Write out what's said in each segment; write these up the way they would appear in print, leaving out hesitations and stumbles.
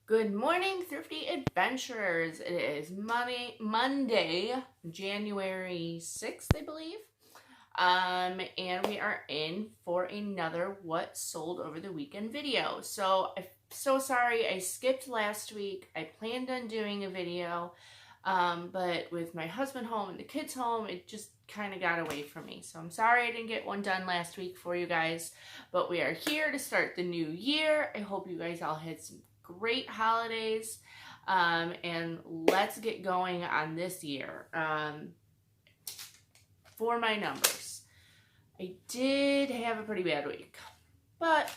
Good morning, thrifty adventurers. It is Monday, January 6th, I believe. And we are in for another What Sold Over the Weekend video. So I'm so sorry I skipped last week. I planned on doing a video, but with my husband home and the kids home, it just kind of got away from me. So I'm sorry I didn't get one done last week for you guys, but we are here to start the new year. I hope you guys all had some great holidays, and let's get going on this year. For my numbers, I did have a pretty bad week, but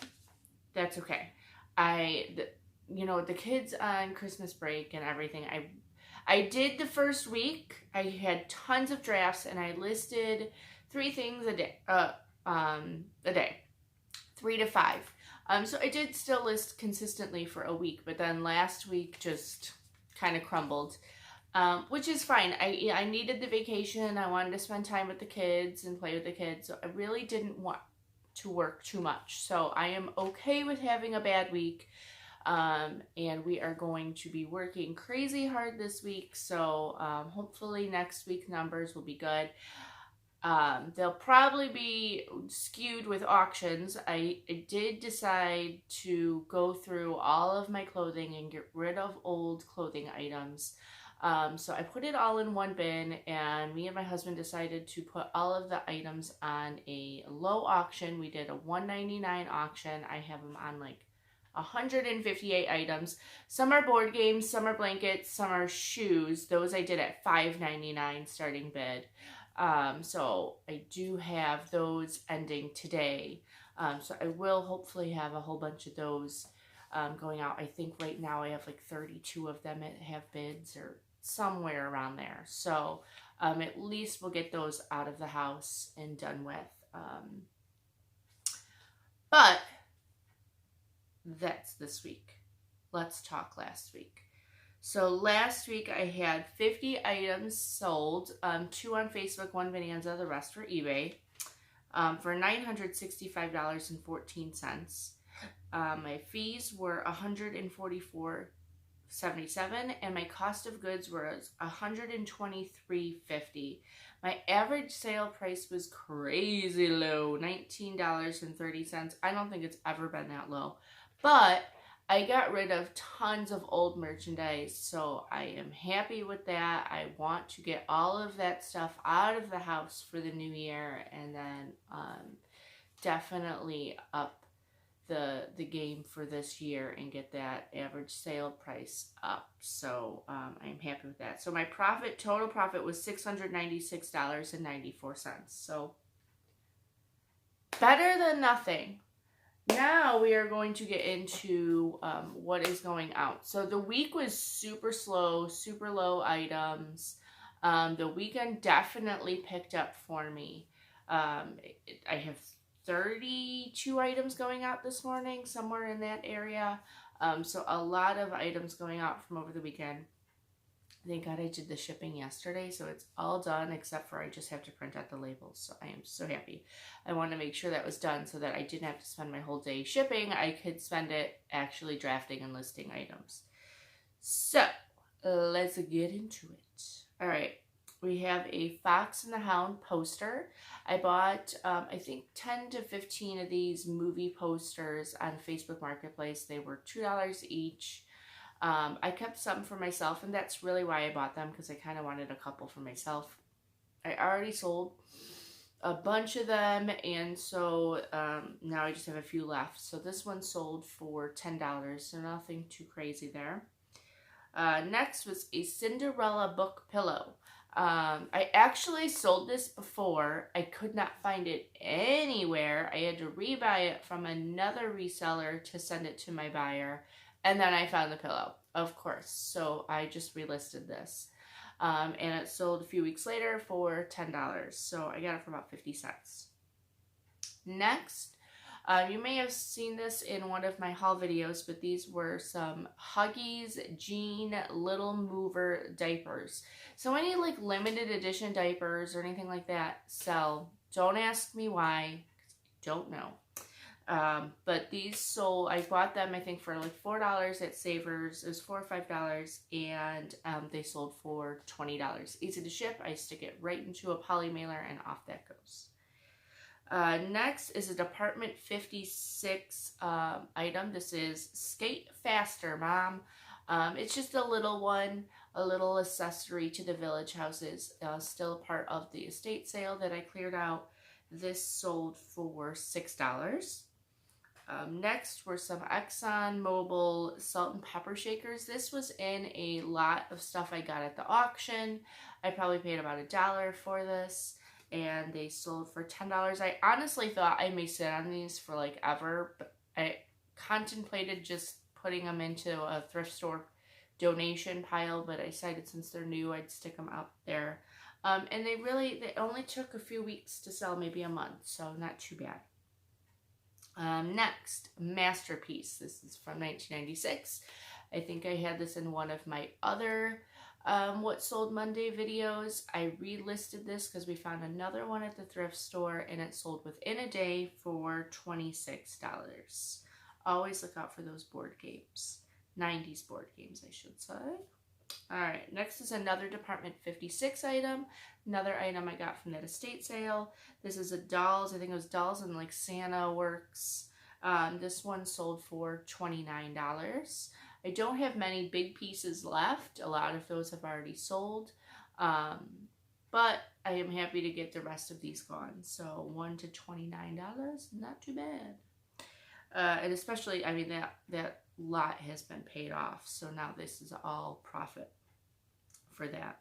that's okay. The kids on Christmas break and everything, I did the first week. I had tons of drafts, and I listed 3 things a day, 3 to 5. So I did still list consistently for a week, but then last week just kind of crumbled, which is fine. I needed the vacation. I wanted to spend time with the kids and play with the kids, so I really didn't want to work too much. So I am okay with having a bad week, and we are going to be working crazy hard this week, so hopefully next week numbers will be good. They'll probably be skewed with auctions. I did decide to go through all of my clothing and get rid of old clothing items. So I put it all in one bin, and me and my husband decided to put all of the items on a low auction. We did a $1.99 auction. I have them on like 158 items. Some are board games, some are blankets, some are shoes. Those I did at $5.99 starting bid. So I do have those ending today. So I will hopefully have a whole bunch of those going out. I think right now I have like 32 of them that have bids or somewhere around there. So at least we'll get those out of the house and done with. But that's this week. Let's talk last week. So last week I had 50 items sold, 2 on Facebook, 1 Bonanza, the rest for eBay, for $965.14. My fees were $144.77, and my cost of goods was $123.50. My average sale price was crazy low, $19.30. I don't think it's ever been that low, but I got rid of tons of old merchandise, so I am happy with that. I want to get all of that stuff out of the house for the new year, and then definitely up the game for this year and get that average sale price up. So I'm happy with that. So my total profit was $696.94. So better than nothing. Now we are going to get into what is going out. So the week was super slow, super low items. The weekend definitely picked up for me. I have 32 items going out this morning, somewhere in that area. So a lot of items going out from over the weekend. Thank God I did the shipping yesterday, so it's all done except for I just have to print out the labels. So I am so happy. I want to make sure that was done so that I didn't have to spend my whole day shipping. I could spend it actually drafting and listing items. So let's get into it. All right. We have a Fox and the Hound poster. I bought, I think, 10 to 15 of these movie posters on Facebook Marketplace. They were $2 each. I kept some for myself, and that's really why I bought them, because I kind of wanted a couple for myself. I already sold a bunch of them, and so now I just have a few left. So this one sold for $10, so nothing too crazy there. Next was a Cinderella book pillow. I actually sold this before. I could not find it anywhere. I had to rebuy it from another reseller to send it to my buyer. And then I found the pillow, of course. So I just relisted this. And it sold a few weeks later for $10. So I got it for about 50 cents. Next, you may have seen this in one of my haul videos, but these were some Huggies Jean Little Mover diapers. So any like limited edition diapers or anything like that sell. Don't ask me why, 'cause I don't know. But these sold, I bought them, I think, for like $4 at Savers. It was $4 or $5, and they sold for $20. Easy to ship. I stick it right into a poly mailer, and off that goes. Next is a Department 56 item. This is Skate Faster, Mom. It's just a little one, a little accessory to the Village Houses. Still a part of the estate sale that I cleared out. This sold for $6. Next were some Exxon Mobil salt and pepper shakers. This was in a lot of stuff I got at the auction. I probably paid about $1 for this, and they sold for $10. I honestly thought I may sit on these for like ever, but I contemplated just putting them into a thrift store donation pile, but I decided since they're new, I'd stick them out there. And they only took a few weeks to sell, maybe a month, so not too bad. Next, Masterpiece. This is from 1996. I think I had this in one of my other What Sold Monday videos. I relisted this because we found another one at the thrift store, and it sold within a day for $26. Always look out for those board games. 90s board games, I should say. Alright, next is another Department 56 item. Another item I got from that estate sale. This is a Dolls. I think it was Dolls and like Santa Works. This one sold for $29. I don't have many big pieces left. A lot of those have already sold. But I am happy to get the rest of these gone. So $1 to $29, not too bad. And especially, I mean, that lot has been paid off. So now this is all profit for that.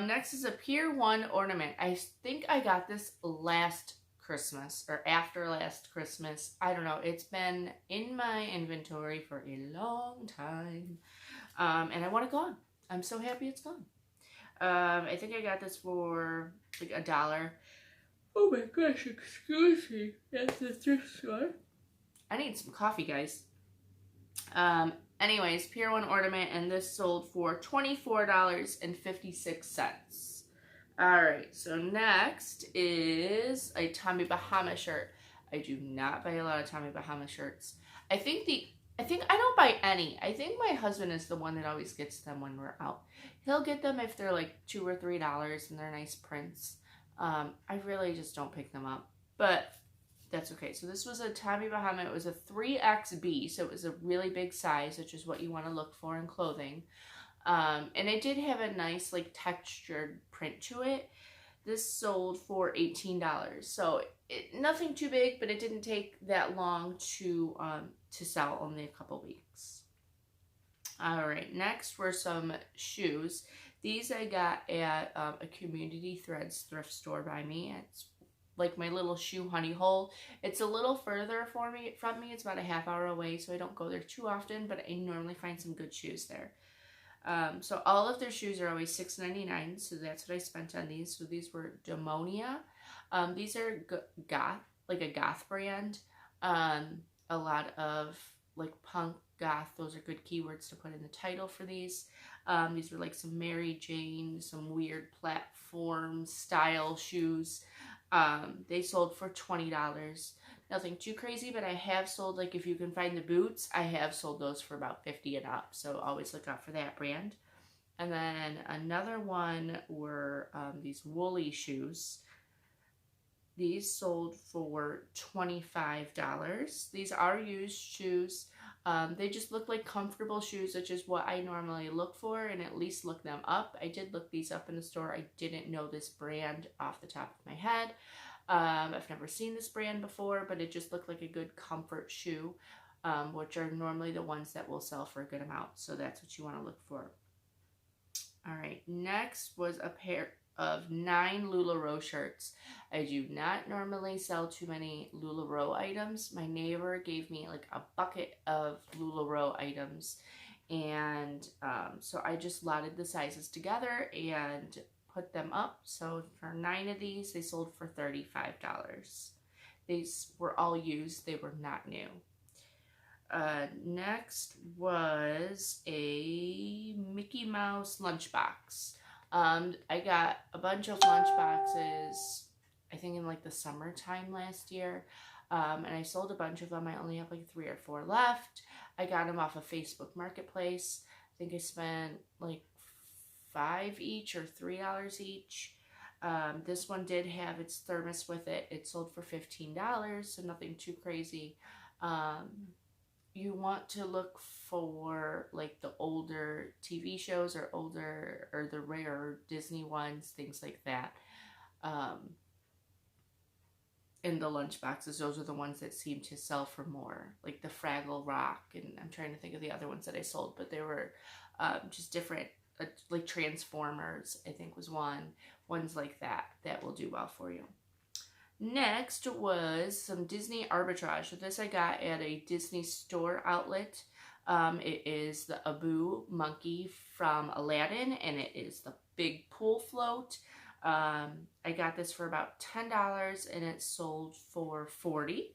Next is a Pier 1 ornament. I think I got this last Christmas or after last Christmas. I don't know. It's been in my inventory for a long time. And I want it gone. I'm so happy it's gone. I think I got this for like $1. Oh my gosh, excuse me. That's the thrift store. I need some coffee, guys. Anyways, Pier 1 ornament, and this sold for $24.56. Alright, so next is a Tommy Bahama shirt. I do not buy a lot of Tommy Bahama shirts. I think I don't buy any. I think my husband is the one that always gets them when we're out. He'll get them if they're like $2 or $3 and they're nice prints. I really just don't pick them up. But that's okay. So this was a Tommy Bahama. It was a 3XB, so it was a really big size, which is what you want to look for in clothing. And it did have a nice like textured print to it. This sold for $18. So nothing too big, but it didn't take that long to sell, only a couple weeks. All right, next were some shoes. These I got at a Community Threads thrift store by me. It's like my little shoe honey hole. It's a little further from me. It's about a half hour away, so I don't go there too often, but I normally find some good shoes there. So all of their shoes are always $6.99, so that's what I spent on these. So these were Demonia. These are goth, like a goth brand. A lot of like punk, goth, those are good keywords to put in the title for these. These were like some Mary Jane, some weird platform style shoes. They sold for $20. Nothing too crazy, but I have sold, like, if you can find the boots, I have sold those for about $50 and up. So always look out for that brand. And then another one were these woolly shoes. These sold for $25. These are used shoes. They just look like comfortable shoes, which is what I normally look for, and at least look them up. I did look these up in the store. I didn't know this brand off the top of my head. I've never seen this brand before, but it just looked like a good comfort shoe, which are normally the ones that will sell for a good amount. So that's what you want to look for. All right, next was a pair of 9 LuLaRoe shirts. I do not normally sell too many LuLaRoe items. My neighbor gave me like a bucket of LuLaRoe items, and so I just lotted the sizes together and put them up. So for 9 of these, they sold for $35. These were all used. They were not new. Next was a Mickey Mouse lunchbox. I got a bunch of lunch boxes, I think in like the summertime last year. And I sold a bunch of them. I only have like 3 or 4 left. I got them off of Facebook Marketplace. I think I spent like $5 each or $3 each. This one did have its thermos with it. It sold for $15, so nothing too crazy. You want to look for like the older TV shows or the rare Disney ones, things like that. In the lunch boxes, those are the ones that seem to sell for more, like the Fraggle Rock, and I'm trying to think of the other ones that I sold, but they were just different, like Transformers, I think was ones like that will do well for you. Next was some Disney arbitrage. So this I got at a Disney store outlet. It is the Abu monkey from Aladdin, and it is the big pool float. I got this for about $10, and it sold for $40.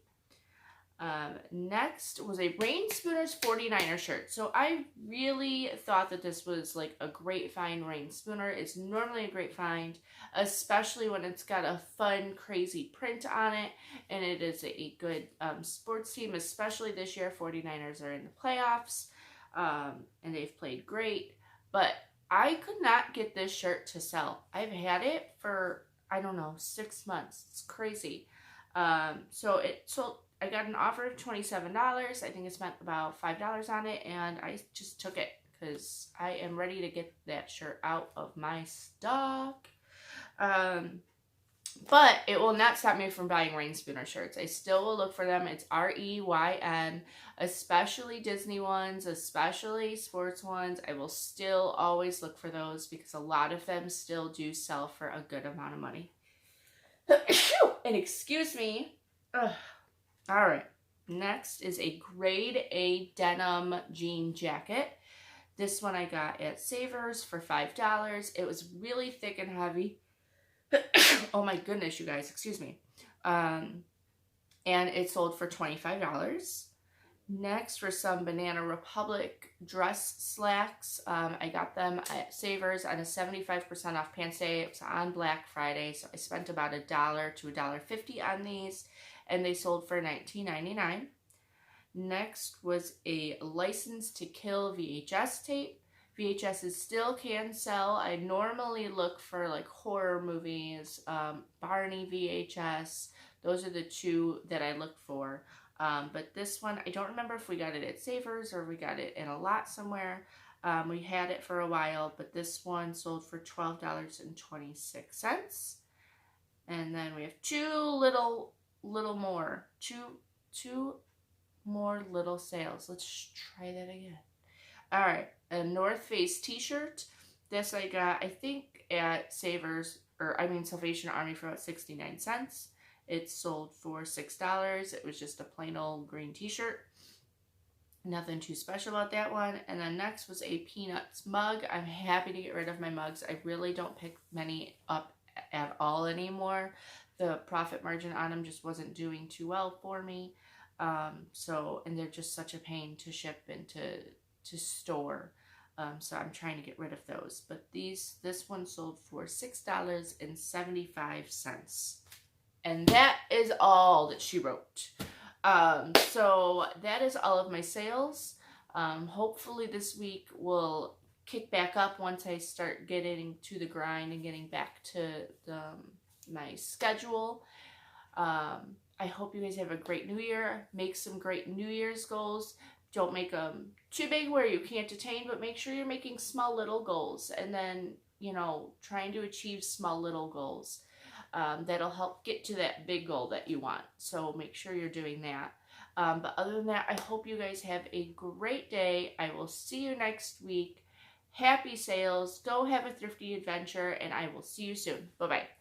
Next was a Rain Spooners 49er shirt. So I really thought that this was like a great find. Rain Spooner is normally a great find, especially when it's got a fun, crazy print on it, and it is a good sports team, especially this year. 49ers are in the playoffs, and they've played great, but I could not get this shirt to sell. I've had it for, I don't know, 6 months. It's crazy. So it sold. I got an offer of $27. I think I spent about $5 on it, and I just took it because I am ready to get that shirt out of my stock. But it will not stop me from buying Rain Spooner shirts. I still will look for them. It's REYN, especially Disney ones, especially sports ones. I will still always look for those because a lot of them still do sell for a good amount of money. And excuse me. Ugh. All right, next is a grade A denim jean jacket. This one I got at Savers for $5. It was really thick and heavy. Oh my goodness, you guys, excuse me. And it sold for $25. Next, for some Banana Republic dress slacks, I got them at Savers on a 75% off pants day. It was on Black Friday, so I spent about $1 to $1.50 on these, and they sold for $19.99. Next was a License to Kill VHS tape. VHSs still can sell. I normally look for like horror movies, Barney VHS. Those are the 2 that I look for. But this one, I don't remember if we got it at Savers or we got it in a lot somewhere. We had it for a while, but this one sold for $12.26. And then we have two more little sales. Let's try that again. All right, a North Face t-shirt. This I got, I think, at Savers, Salvation Army for about 69 cents. It sold for $6. It was just a plain old green t-shirt. Nothing too special about that one. And then next was a Peanuts mug. I'm happy to get rid of my mugs. I really don't pick many up at all anymore. The profit margin on them just wasn't doing too well for me. And they're just such a pain to ship and to store. So I'm trying to get rid of those. But this one sold for $6.75. And that is all that she wrote. So that is all of my sales. Hopefully this week will kick back up once I start getting to the grind and getting back to my schedule. I hope you guys have a great new year. Make some great New Year's goals. Don't make them too big where you can't attain, but make sure you're making small little goals, and then, trying to achieve small little goals. That'll help get to that big goal that you want. So make sure you're doing that. But other than that, I hope you guys have a great day. I will see you next week. Happy sales. Go have a thrifty adventure, and I will see you soon. Bye-bye.